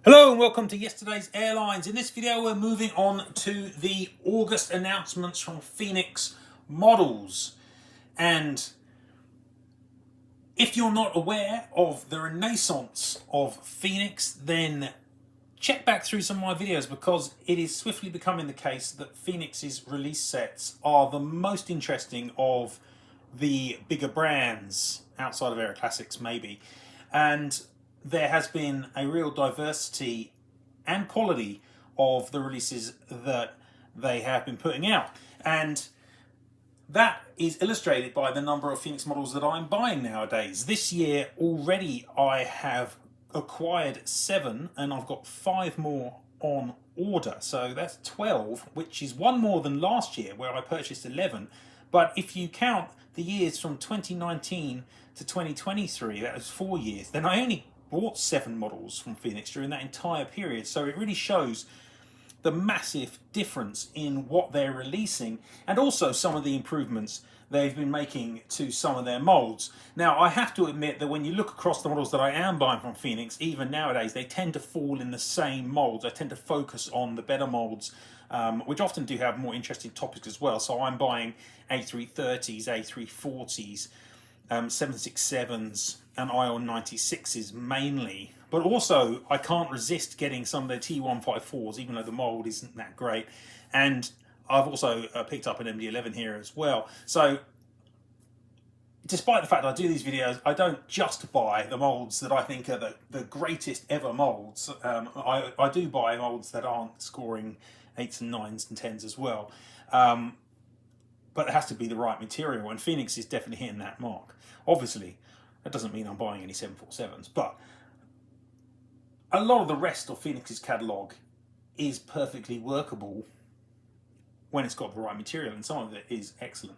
Hello and welcome to yesterday's airlines. In this video we're moving on to the August announcements from Phoenix models. And if you're not aware of the renaissance of Phoenix, then check back through some of my videos, because it is swiftly becoming the case that Phoenix's release sets are the most interesting of the bigger brands, outside of Aero Classics maybe. And there has been a real diversity and quality of the releases that they have been putting out. And that is illustrated by the number of Phoenix models that I'm buying nowadays. This year already I have acquired 7 and I've got 5 more on order. So that's 12, which is 1 more than last year where I purchased 11. But if you count the years from 2019 to 2023, that was 4 years, then I only bought 7 models from Phoenix during that entire period. So it really shows the massive difference in what they're releasing, and also some of the improvements they've been making to some of their molds. Now, I have to admit that when you look across the models that I am buying from Phoenix, even nowadays, they tend to fall in the same molds. I tend to focus on the better molds, which often do have more interesting topics as well. So I'm buying A330s, A340s, 767s and IL-96s mainly, but also I can't resist getting some of the T154s, even though the mold isn't that great. And I've also picked up an MD-11 here as well. So despite the fact that I do these videos, I don't just buy the molds that I think are the greatest ever molds. I do buy molds that aren't scoring 8s and 9s and 10s as well. But it has to be the right material, and Phoenix is definitely hitting that mark. Obviously, that doesn't mean I'm buying any 747s, but a lot of the rest of Phoenix's catalogue is perfectly workable when it's got the right material, and some of it is excellent.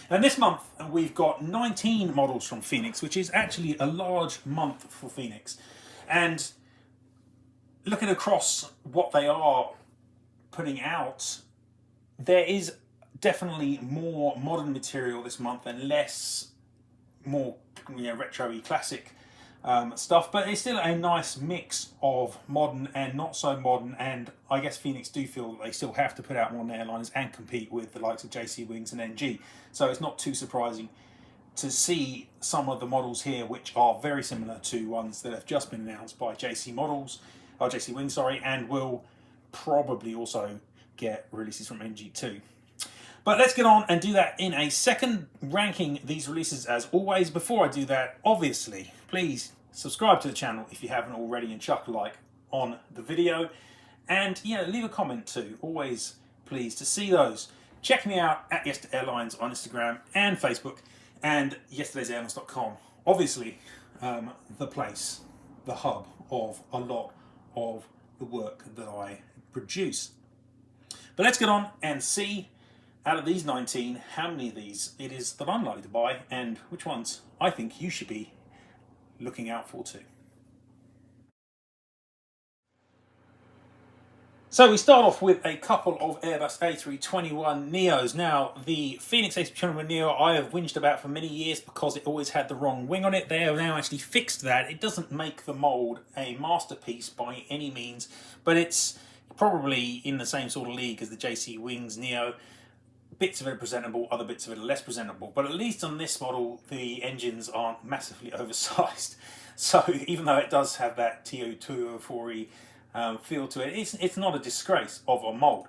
And this month we've got 19 models from Phoenix, which is actually a large month for Phoenix. And looking across what they are putting out, there is definitely more modern material this month and less more retro-y classic stuff, but it's still a nice mix of modern and not so modern. And I guess Phoenix do feel that they still have to put out modern airliners and compete with the likes of JC Wings and NG, so it's not too surprising to see some of the models here which are very similar to ones that have just been announced by JC Wings, and will probably also get releases from NG too. But let's get on and do that in a second, ranking these releases as always. Before I do that, obviously, please subscribe to the channel if you haven't already and chuck a like on the video. And leave a comment too. Always pleased to see those. Check me out at Yesterday Airlines on Instagram and Facebook, and yesterdaysairlines.com. Obviously, the place, the hub of a lot of the work that I produce. But let's get on and see, out of these 19, how many of these it is that I'm likely to buy, and which ones I think you should be looking out for too. So we start off with a couple of Airbus A321neos. Now, the Phoenix A321neo I have whinged about for many years because it always had the wrong wing on it. They have now actually fixed that. It doesn't make the mould a masterpiece by any means, but it's probably in the same sort of league as the JC Wings Neo. Bits of it are presentable, other bits of it are less presentable, but at least on this model the engines aren't massively oversized. So even though it does have that TO204E feel to it, it's not a disgrace of a mould.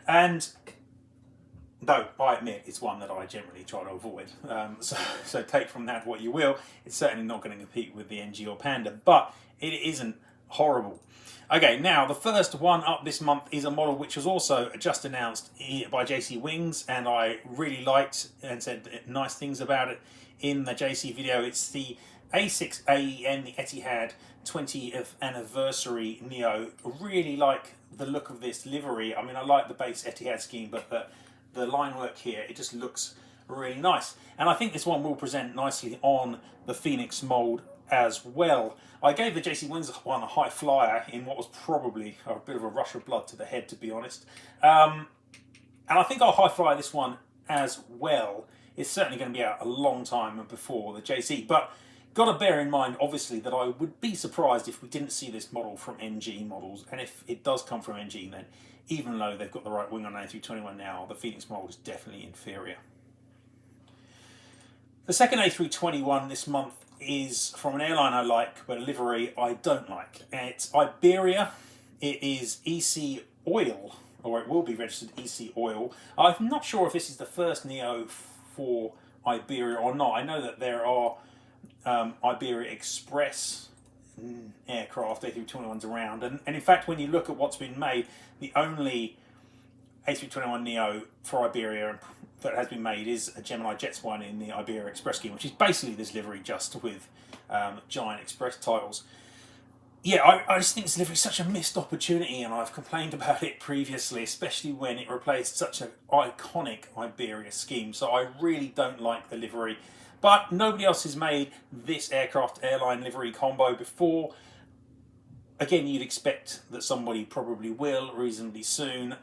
And though I admit it's one that I generally try to avoid, so take from that what you will. It's certainly not going to compete with the NG or Panda, but it isn't horrible. Okay, now the first one up this month is a model which was also just announced by JC Wings, and I really liked and said nice things about it in the JC video. It's the A6AEN, the Etihad 20th anniversary Neo. Really like the look of this livery. I mean, I like the base Etihad scheme, but the line work here, it just looks really nice. And I think this one will present nicely on the Phoenix mould as well. I gave the JC Wings one a high flyer in what was probably a bit of a rush of blood to the head, to be honest. And I think I'll high flyer this one as well. It's certainly going to be out a long time before the JC, but got to bear in mind, obviously, that I would be surprised if we didn't see this model from NG models, and if it does come from NG, then even though they've got the right wing on A321 now, the Phoenix model is definitely inferior. The second A321 this month is from an airline I like, but a livery I don't like. It's Iberia. It is EC Oil, or it will be registered EC Oil. I'm not sure if this is the first Neo for Iberia or not. I know that there are Iberia Express aircraft, A321s around, and in fact, when you look at what's been made, the only A321 Neo for Iberia that has been made is a Gemini Jets one in the Iberia Express scheme, which is basically this livery just with giant express titles. Yeah, I just think this livery is such a missed opportunity, and I've complained about it previously, especially when it replaced such an iconic Iberia scheme. So I really don't like the livery. But nobody else has made this aircraft airline livery combo before. Again, you'd expect that somebody probably will reasonably soon.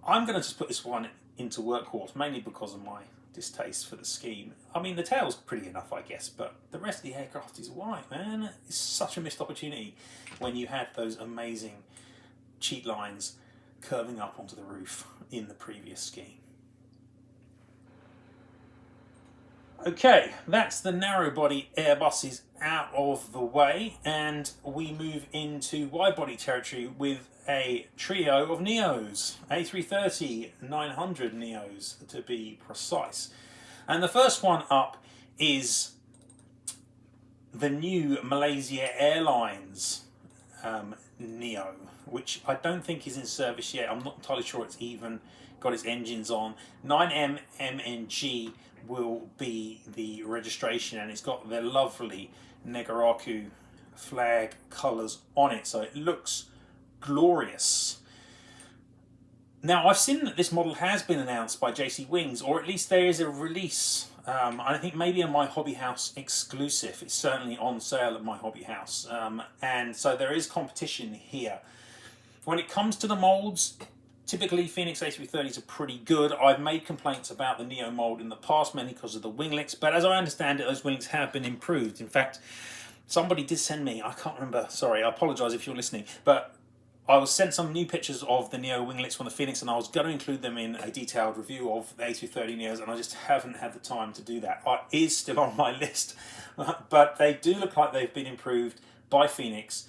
I'm going to just put this one into Workhorse, mainly because of my distaste for the scheme. I mean, the tail's pretty enough, I guess, but the rest of the aircraft is white, man. It's such a missed opportunity when you had those amazing cheat lines curving up onto the roof in the previous scheme. Okay, that's the narrow-body Airbuses out of the way, and we move into wide-body territory with a trio of Neos, A330 900 Neos to be precise. And the first one up is the new Malaysia Airlines Neo, which I don't think is in service yet. I'm not entirely sure it's even got its engines on. 9M MNG will be the registration, and it's got the lovely Negaraku flag colours on it, so it looks glorious. Now, I've seen that this model has been announced by JC Wings, or at least there is a release. I think maybe a My Hobby House exclusive. It's certainly on sale at My Hobby House, and so there is competition here. When it comes to the moulds, typically Phoenix A330s are pretty good. I've made complaints about the Neo mould in the past, mainly because of the winglets, but as I understand it, those winglets have been improved. In fact, somebody did send me, I can't remember, sorry, I apologise if you're listening, but I was sent some new pictures of the Neo winglets from the Phoenix, and I was going to include them in a detailed review of the A330 Neos, and I just haven't had the time to do that. It is still on my list, but they do look like they've been improved by Phoenix,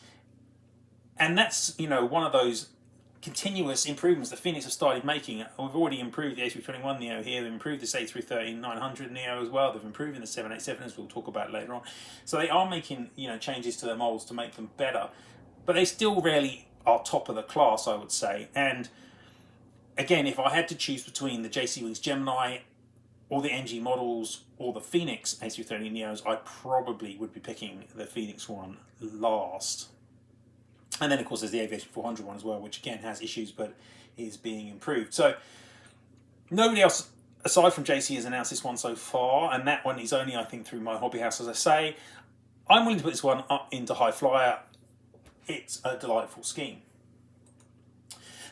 and that's, you know, one of those continuous improvements that Phoenix have started making. We've already improved the A321 Neo here. They've improved this A330-900 Neo as well. They've improved in the 787, as we'll talk about later on. So they are making, you know, changes to their molds to make them better, but they still really are top of the class, I would say. And again, if I had to choose between the JC Wings Gemini or the NG models or the Phoenix A330 Neos, I probably would be picking the Phoenix one last. And then, of course, there's the Aviation 400 one as well, which again has issues but is being improved. So nobody else aside from JC has announced this one so far, and that one is only, I think, through My Hobby House, as I say. I'm willing to put this one up into High Flyer. It's a delightful scheme.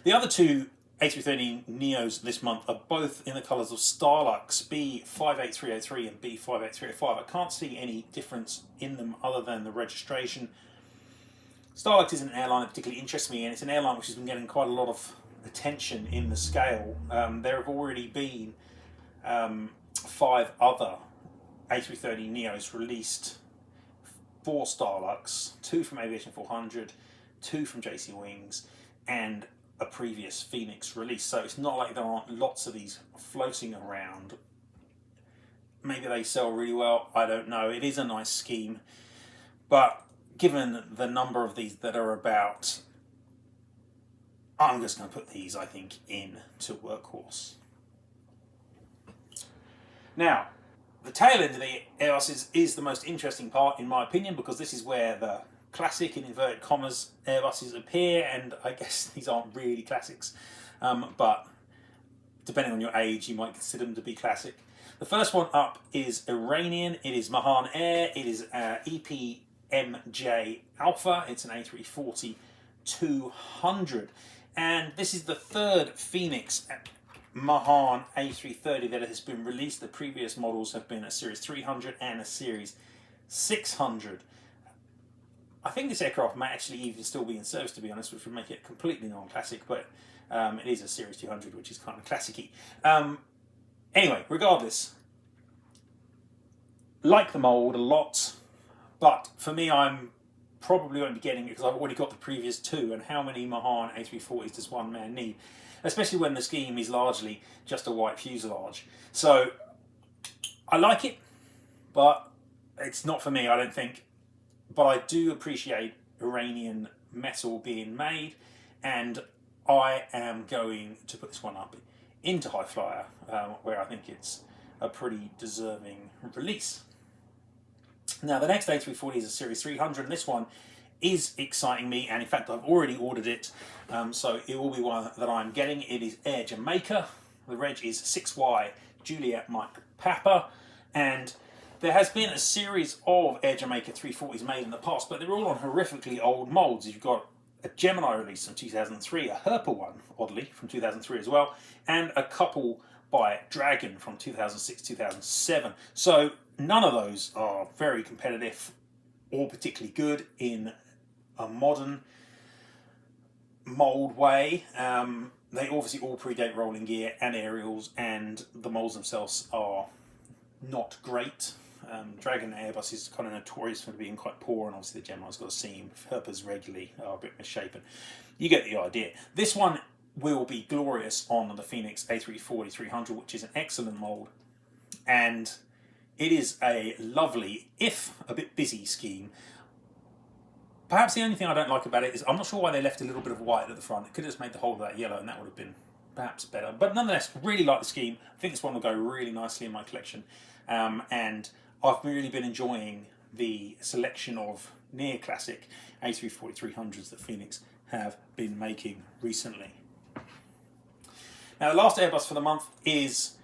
The other two A330 Neos this month are both in the colours of Starlux, B58303 and B58305. I can't see any difference in them other than the registration. Starlux is an airline that particularly interests me, and it's an airline which has been getting quite a lot of attention in the scale. There have already been 5 other A330 Neos released for Starlux, 2 from Aviation 400, 2 from JC Wings, and a previous Phoenix release. So it's not like there aren't lots of these floating around. Maybe they sell really well, I don't know. It is a nice scheme, but given the number of these that are about, I'm just going to put these, I think, in to Workhorse. Now, the tail end of the Airbuses is the most interesting part, in my opinion, because this is where the classic, in inverted commas, Airbuses appear, and I guess these aren't really classics, but depending on your age, you might consider them to be classic. The first one up is Iranian. It is Mahan Air. It is EPMJ Alpha. It's an A340-200. And this is the third Phoenix Mahan A330 that has been released. The previous models have been a Series 300 and a Series 600. I think this aircraft may actually even still be in service, to be honest, which would make it completely non-classic, but it is a Series 200, which is kind of classic-y. Anyway, regardless, like the mould a lot, but for me, I'm probably won't be getting it because I've already got the previous two, and how many Mahan A340s does one man need? Especially when the scheme is largely just a white fuselage. So, I like it, but it's not for me, I don't think. But I do appreciate Iranian metal being made, and I am going to put this one up into High Flyer, where I think it's a pretty deserving release. Now, the next A340 is a Series 300, and this one is exciting me, and in fact, I've already ordered it, so it will be one that I'm getting. It is Air Jamaica. The reg is 6Y Juliet Mike Papa, and there has been a series of Air Jamaica 340s made in the past, but they're all on horrifically old moulds. You've got a Gemini release from 2003, a Herpa one, oddly, from 2003 as well, and a couple by Dragon from 2006-2007. So none of those are very competitive or particularly good in a modern mould way. They obviously all predate rolling gear and aerials, and the moulds themselves are not great. Dragon Airbus is kind of notorious for being quite poor, and obviously the Gemini's got a seam. Herpas regularly are a bit misshapen. You get the idea. This one will be glorious on the Phoenix A340-300, which is an excellent mould, and it is a lovely, if a bit busy, scheme. Perhaps the only thing I don't like about it is I'm not sure why they left a little bit of white at the front. It could have just made the whole of that yellow, and that would have been perhaps better. But nonetheless, really like the scheme. I think this one will go really nicely in my collection. And I've really been enjoying the selection of near classic A340-300s that Phoenix have been making recently. Now, the last Airbus for the month is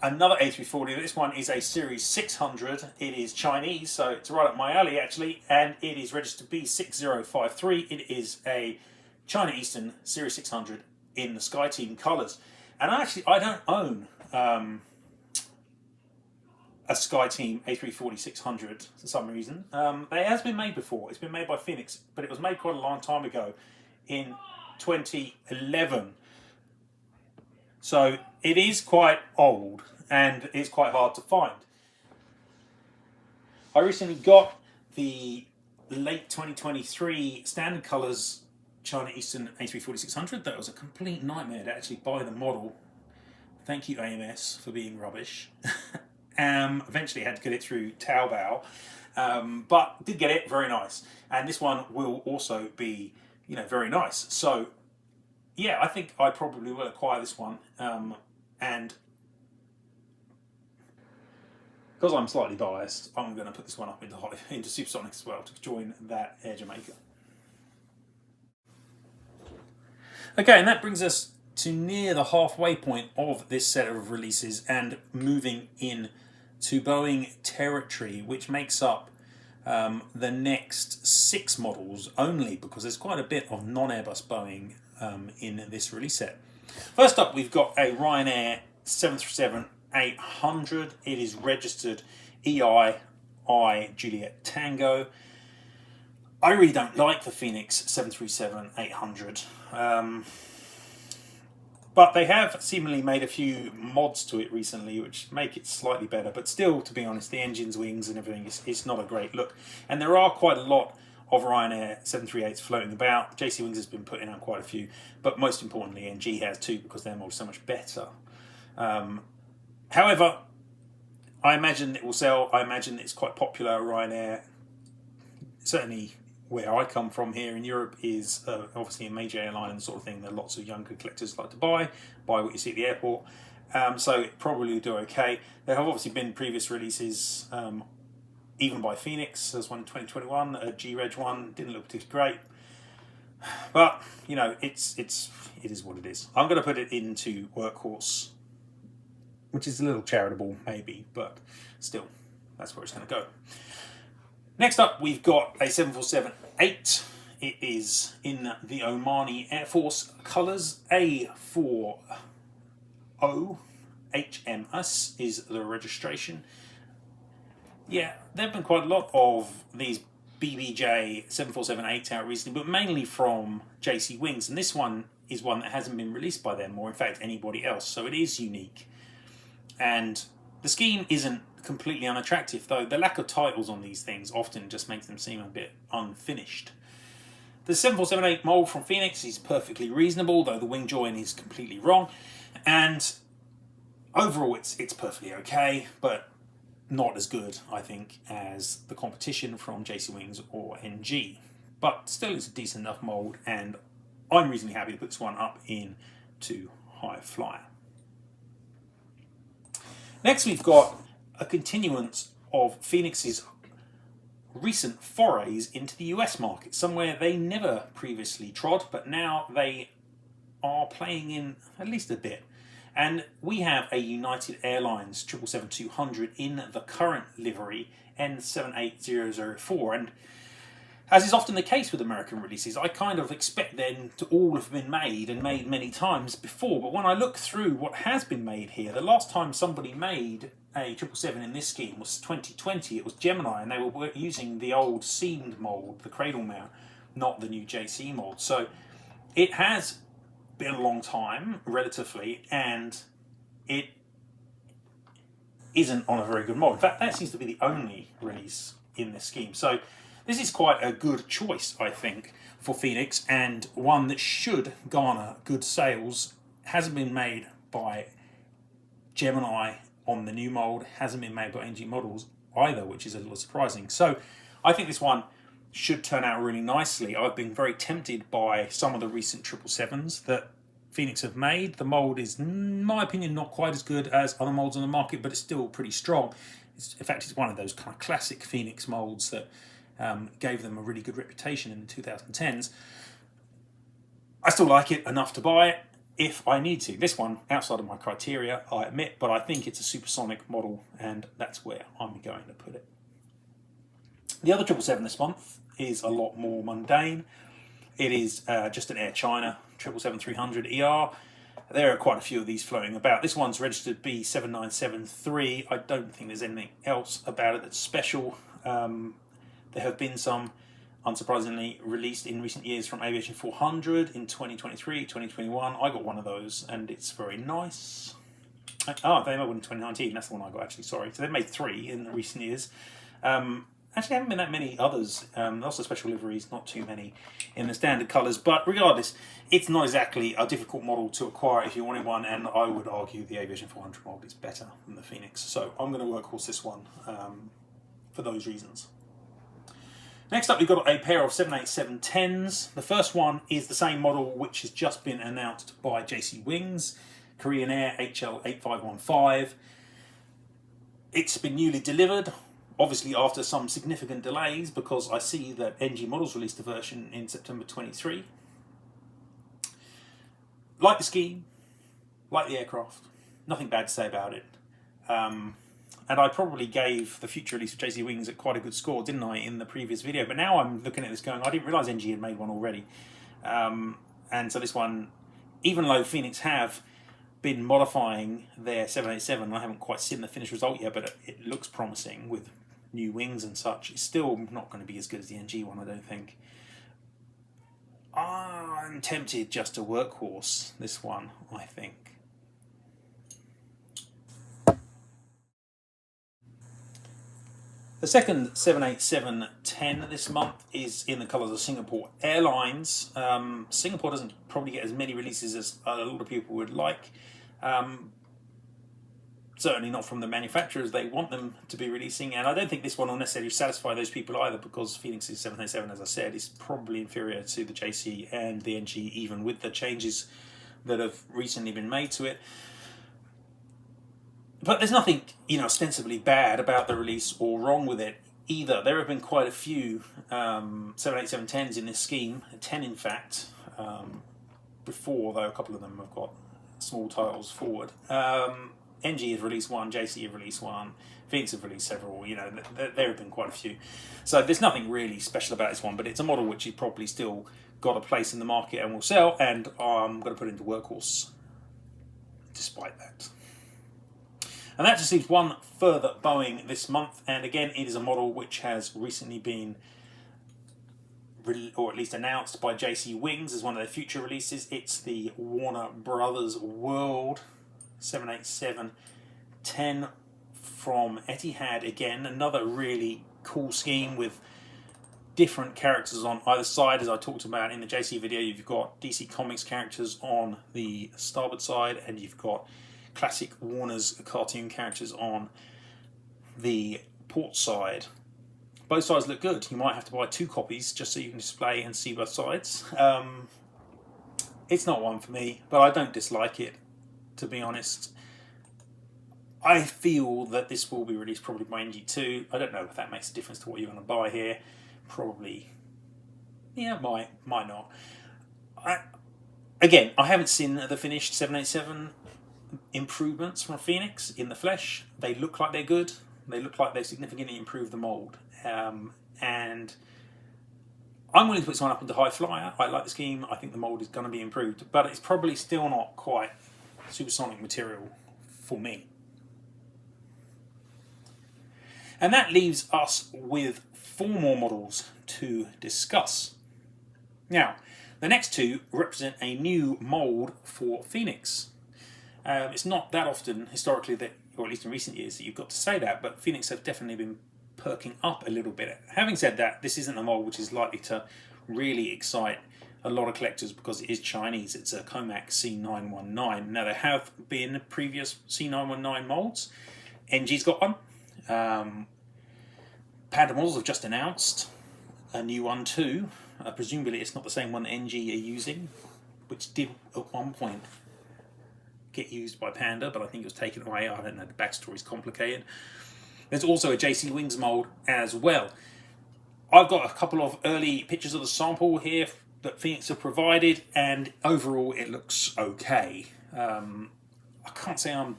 another A340. This one is a Series 600. It is Chinese, so it's right up my alley actually, and it is registered B6053. It is a China Eastern Series 600 in the SkyTeam colours. And actually, I don't own a SkyTeam A340-600 for some reason. It has been made before. It's been made by Phoenix, but it was made quite a long time ago in 2011. So it is quite old, and it's quite hard to find. I recently got the late 2023 standard colours China Eastern A340-600. That was a complete nightmare to actually buy the model. Thank you, AMS, for being rubbish. Eventually had to get it through Taobao, but did get it, very nice. And this one will also be, very nice. So, yeah, I think I probably will acquire this one. And because I'm slightly biased, I'm going to put this one up into Supersonic as well to join that Air Jamaica. Okay, and that brings us to near the halfway point of this set of releases and moving in to Boeing territory, which makes up the next 6 models only, because there's quite a bit of non-Airbus Boeing in this release set. First up, we've got a Ryanair 737-800. It is registered EI Juliet Tango. I really don't like the Phoenix 737-800. But they have seemingly made a few mods to it recently, which make it slightly better. But still, to be honest, the engine's wings and everything is not a great look. And there are quite a lot of Ryanair 738s floating about. JC Wings has been putting out quite a few. But most importantly, NG has too, because their model's so much better. However, I imagine it will sell. I imagine it's quite popular. Ryanair, certainly where I come from here in Europe, is obviously a major airline and the sort of thing that lots of younger collectors like to buy what you see at the airport. So it probably will do okay. There have obviously been previous releases, even by Phoenix. There's one in 2021, a G-Reg one, didn't look particularly great. But, it is what it is. I'm going to put it into Workhorse, which is a little charitable, maybe, but still, that's where it's going to go. Next up, we've got a 747-8. It is in the Omani Air Force colours. A40 HMS is the registration. Yeah, there have been quite a lot of these BBJ 747-8 out recently, but mainly from JC Wings, and this one is one that hasn't been released by them, or in fact anybody else, so it is unique. And the scheme isn't completely unattractive, though the lack of titles on these things often just makes them seem a bit unfinished. The 747-8 mould from Phoenix is perfectly reasonable, though the wing join is completely wrong, and overall it's perfectly okay, but not as good, I think, as the competition from JC Wings or NG. But still, it's a decent enough mould, and I'm reasonably happy to put this one up in to High Flyer. Next, we've got a continuance of Phoenix's recent forays into the US market, somewhere they never previously trod, but now they are playing in at least a bit. And we have a United Airlines 777-200 in the current livery N78004. And as is often the case with American releases, I kind of expect them to all have been made and made many times before. But when I look through what has been made here, the last time somebody made a 777 in this scheme was 2020. It was Gemini, and they were using the old seamed mould, the cradle mount, not the new JC mould. So it has been a long time, relatively, and it isn't on a very good mould. In fact, that seems to be the only release in this scheme. So this is quite a good choice, I think, for Phoenix, and one that should garner good sales. Hasn't been made by Gemini on the new mould, hasn't been made by NG models either, which is a little surprising. So I think this one should turn out really nicely. I've been very tempted by some of the recent 777s that Phoenix have made. The mould is, in my opinion, not quite as good as other moulds on the market, but it's still pretty strong. In fact, it's one of those kind of classic Phoenix moulds that gave them a really good reputation in the 2010s. I still like it enough to buy it if I need to. This one, outside of my criteria, I admit, but I think it's a supersonic model, and that's where I'm going to put it. The other 777 this month is a lot more mundane. It is just an Air China 777-300ER. There are quite a few of these floating about. This one's registered B7973. I don't think there's anything else about it that's special. There have been some, unsurprisingly, released in recent years from Aviation 400 in 2023, 2021. I got one of those, and it's very nice. Oh, they made one in 2019. That's the one I got, actually, sorry. So they've made 3 in recent years. Actually, haven't been that many others. Lots of special liveries, not too many in the standard colours. But regardless, it's not exactly a difficult model to acquire if you wanted one, and I would argue the Aviation 400 model is better than the Phoenix. So I'm going to workhorse this one for those reasons. Next up, we've got a pair of 787-10s. The first one is the same model which has just been announced by JC Wings, Korean Air HL8515. It's been newly delivered, obviously after some significant delays, because I see that NG Models released a version in September 23. Like the scheme, like the aircraft, nothing bad to say about it. And I probably gave the future release of JC Wings at quite a good score, didn't I, in the previous video? But now I'm looking at this going, I didn't realise NG had made one already. And so this one, even though Phoenix have been modifying their 787, I haven't quite seen the finished result yet, but it looks promising with new wings and such. It's still not going to be as good as the NG one, I don't think. I'm tempted just to workhorse this one, I think. The second 787-10 this month is in the colours of Singapore Airlines. Singapore doesn't probably get as many releases as a lot of people would like. Certainly not from the manufacturers they want them to be releasing, and I don't think this one will necessarily satisfy those people either, because Phoenix's 787, as I said, is probably inferior to the JC and the NG, even with the changes that have recently been made to it. But there's nothing, ostensibly bad about the release or wrong with it either. There have been quite a few 787-10s in this scheme, 10 in fact, before, though a couple of them have got small titles forward. NG has released one, JC have released one, Phoenix have released several, there have been quite a few. So there's nothing really special about this one, but it's a model which has probably still got a place in the market and will sell, and I'm going to put it into workhorse despite that. And that just leaves one further Boeing this month, and again it is a model which has recently been, or at least announced by JC Wings as one of their future releases. It's the Warner Brothers World 787-10 from Etihad. Again, another really cool scheme with different characters on either side. As I talked about in the JC video, you've got DC Comics characters on the starboard side, and you've got classic Warner's cartoon characters on the port side. Both sides look good. You might have to buy 2 copies just so you can display and see both sides. It's not one for me, but I don't dislike it, to be honest. I feel that this will be released probably by NG2. I don't know if that makes a difference to what you're going to buy here. Probably, yeah, might not. Again, I haven't seen the finished 787 improvements from Phoenix in the flesh. They look like they're good. They look like they've significantly improved the mould. And I'm willing to put someone up into High Flyer. I like the scheme. I think the mould is going to be improved, but it's probably still not quite supersonic material for me. And that leaves us with 4 more models to discuss. Now, the next 2 represent a new mould for Phoenix. It's not that often historically that, or at least in recent years, that you've got to say that, but Phoenix have definitely been perking up a little bit. Having said that, this isn't a mould which is likely to really excite a lot of collectors because it is Chinese. It's a Comac C919. Now, there have been previous C919 moulds. NG's got one. Panda Models have just announced a new one too. Presumably it's not the same one that NG are using, which did at one point get used by Panda, but I think it was taken away. I don't know, the backstory's complicated. There's also a JC Wings mould as well. I've got a couple of early pictures of the sample here that Phoenix have provided, and overall it looks okay. I can't say I'm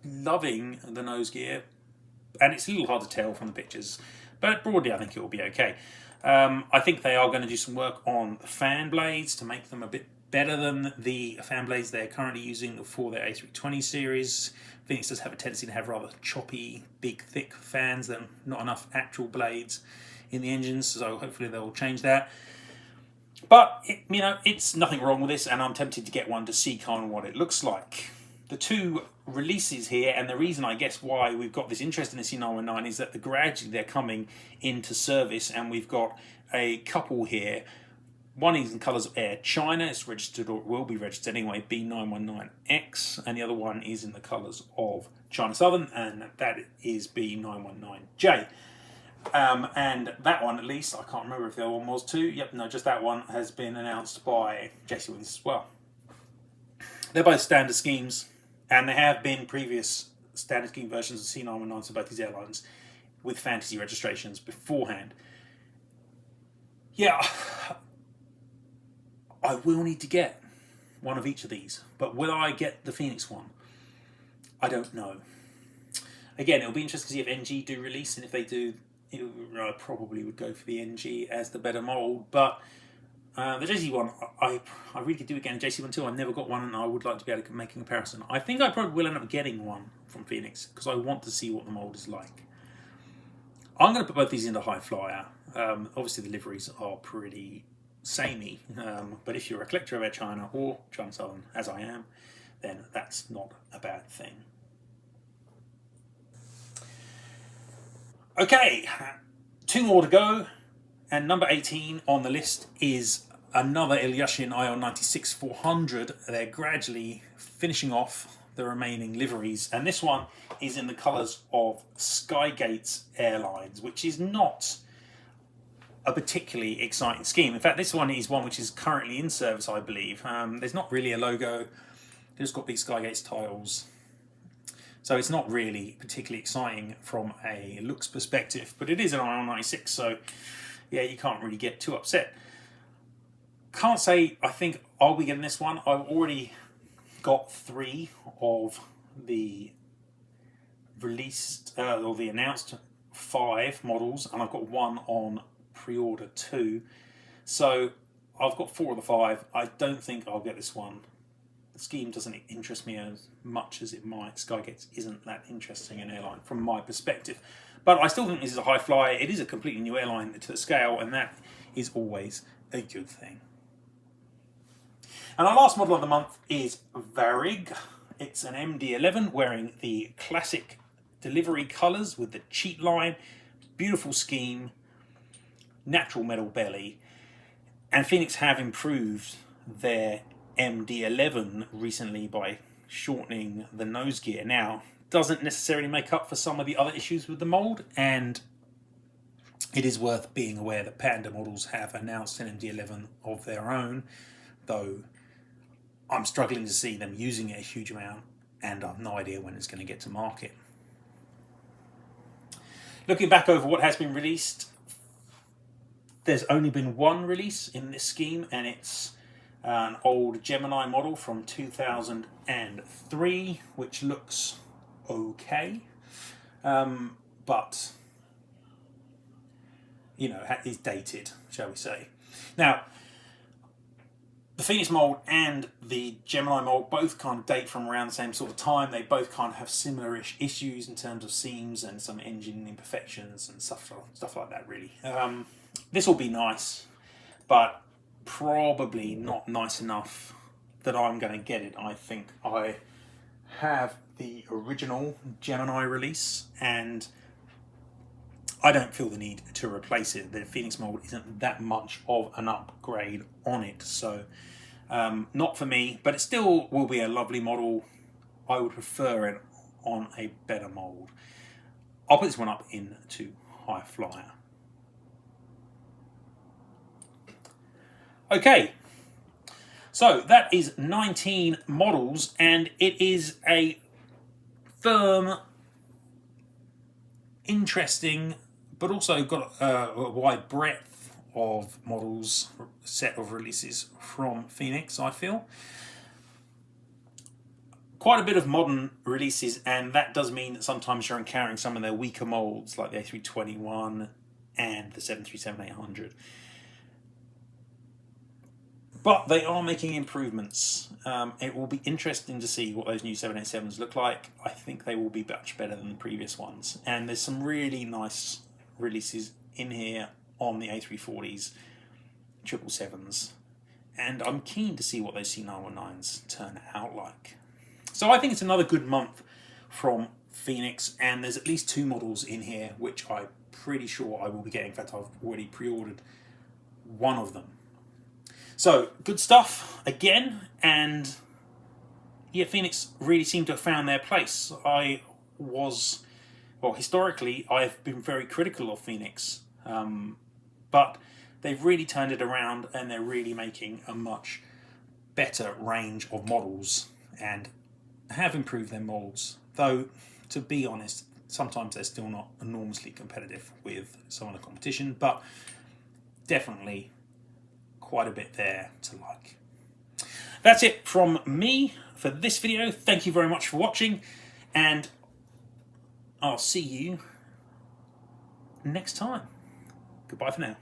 loving the nose gear, and it's a little hard to tell from the pictures, but broadly I think it will be okay. I think they are going to do some work on the fan blades to make them a bit better than the fan blades they're currently using for their A320 series. Phoenix does have a tendency to have rather choppy, big, thick fans, than not enough actual blades in the engines, so hopefully they'll change that. But, it's nothing wrong with this, and I'm tempted to get one to see kind of what it looks like. The 2 releases here, and the reason I guess why we've got this interest in the C919 is that gradually they're coming into service, and we've got a couple here. One is in colours of Air China, it's registered, or will be registered anyway, B919X, and the other one is in the colours of China Southern, and that is B919J. And that one, at least, I can't remember if the other one was too. Yep, no, just that one has been announced by JC Wings as well. They're both standard schemes, and there have been previous standard scheme versions of C919s for both these airlines with fantasy registrations beforehand. Yeah, I will need to get one of each of these, but will I get the Phoenix one? I don't know. Again, it'll be interesting to see if NG do release, and if they do, I probably would go for the NG as the better mould, but the JC one, I really could do again. JC one too, I've never got one, and I would like to be able to make a comparison. I think I probably will end up getting one from Phoenix, because I want to see what the mould is like. I'm going to put both these into High Flyer. Obviously the liveries are pretty samey, but if you're a collector of Air China or China Southern, as I am, then that's not a bad thing. Okay, 2 more to go, and number 18 on the list is another Ilyushin IL-96-400. They're gradually finishing off the remaining liveries, and this one is in the colours of Skygates Airlines, which is not a particularly exciting scheme. In fact, this one is one which is currently in service, I believe. There's not really a logo, they've just got big Skygates tiles. So it's not really particularly exciting from a looks perspective, but it is an IL-96, so yeah, you can't really get too upset. Can't say I think I'll be getting this one. I've already got 3 of the released, or the announced 5 models, and I've got 1 on pre-order too. So I've got 4 of the 5. I don't think I'll get this one. the scheme doesn't interest me as much as it might. Skygate isn't that interesting an airline from my perspective. But I still think this is a high flyer. It is a completely new airline to the scale, and that is always a good thing. And our last model of the month is Varig. It's an MD-11 wearing the classic delivery colours with the cheat line, beautiful scheme, natural metal belly. And Phoenix have improved their MD-11 recently by shortening the nose gear. Now, doesn't necessarily make up for some of the other issues with the mould, and it is worth being aware that Panda models have announced an MD-11 of their own, though I'm struggling to see them using it a huge amount, and I've no idea when it's going to get to market. Looking back over what has been released, there's only been one release in this scheme, and it's an old Gemini model from 2003, which looks okay, but you know, is dated, shall we say. Now, the Phoenix mold and the Gemini mold both kind of date from around the same sort of time. They both kind of have similar-ish issues in terms of seams and some engine imperfections and stuff like that, really. This will be nice, but probably not nice enough that I'm going to get it. I think I have the original Gemini release, and I don't feel the need to replace it. The Phoenix mold isn't that much of an upgrade on it, so not for me, but it still will be a lovely model. I would prefer it on a better mold. I'll put this one up into high flyer. Okay, so that is 19 models, and it is a firm, interesting, but also got a wide breadth of models, set of releases from Phoenix, I feel. Quite a bit of modern releases, and that does mean that sometimes you're encountering some of their weaker molds, like the A321 and the 737-800. But they are making improvements. It will be interesting to see what those new 787s look like. I think they will be much better than the previous ones. And there's some really nice releases in here on the A340s, 777s. And I'm keen to see what those C919s turn out like. So I think it's another good month from Phoenix. And there's at least 2 models in here, which I'm pretty sure I will be getting. In fact, I've already pre-ordered one of them. So, good stuff again, and yeah, Phoenix really seemed to have found their place. Historically, I've been very critical of Phoenix, but they've really turned it around, and they're really making a much better range of models, and have improved their molds. Though, to be honest, sometimes they're still not enormously competitive with some of the competition, but definitely quite a bit there to like. That's it from me for this video. Thank you very much for watching, and I'll see you next time. Goodbye for now.